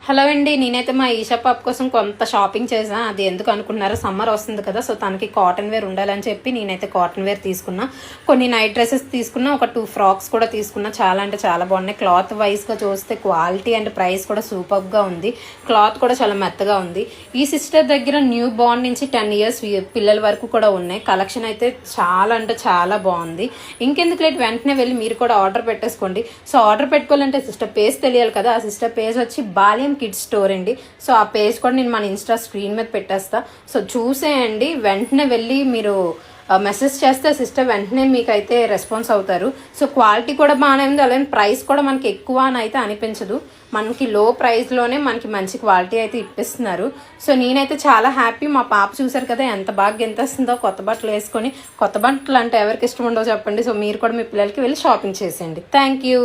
Hello అండి, నేనైతే మా ఈషా పాప కోసం కొంత షాపింగ్ చేసా. అది ఎందుకు అనుకున్నారో, సమ్మర్ వస్తుంది కదా, సో తనకి కాటన్ వేర్ ఉండాలని చెప్పి నేనైతే కాటన్ వేర్ తీసుకున్నా. కొన్ని నైట్ డ్రెస్సెస్ తీసుకున్నా, ఒక 2 ఫ్రాక్స్ కూడా తీసుకున్నా. చాలా అంటే చాలా బాగున్నాయి. క్లాత్ వైజ్గా చూస్తే క్వాలిటీ అండ్ ప్రైస్ కూడా సూపర్గా ఉంది. క్లాత్ కూడా చాలా మెత్తగా ఉంది. ఈ సిస్టర్ దగ్గర న్యూ బార్న్ నుంచి 10 ఇయర్స్ పిల్లల వరకు కూడా ఉన్నాయి. కలెక్షన్ అయితే చాలా అంటే చాలా బాగుంది. ఇంకెందుకు లేట్, వెంటనే వెళ్ళి మీరు కూడా ఆర్డర్ పెట్టేసుకోండి. సో ఆర్డర్ పెట్టుకోవాలంటే సిస్టర్ పేజ్ తెలియాలి కదా. ఆ సిస్టర్ పేజ్ వచ్చి బాల్యం కిడ్స్ స్టోర్ అండి. సో ఆ పేజ్ కూడా నేను మన ఇన్స్టా స్క్రీన్ మీద పెట్టేస్తా. సో చూసేయండి, వెంటనే వెళ్ళి మీరు మెసేజ్ చేస్తే సిస్టర్ వెంటనే మీకైతే రెస్పాన్స్ అవుతారు. సో క్వాలిటీ కూడా బాగానే ఉంది, అలాగే ప్రైస్ కూడా మనకి ఎక్కువ అని అయితే అనిపించదు. మనకి లో ప్రైస్లోనే మనకి మంచి క్వాలిటీ అయితే ఇప్పిస్తున్నారు. సో నేనైతే చాలా హ్యాపీ. మా పాప చూసారు కదా ఎంత బాగా గెంతేస్తుందో కొత్త బట్టలు వేసుకొని. కొత్త బట్టలు అంటే ఎవరికి ఇష్టం ఉండవు చెప్పండి. సో మీరు కూడా మీ పిల్లలకి వెళ్ళి షాపింగ్ చేసేయండి. Thank you.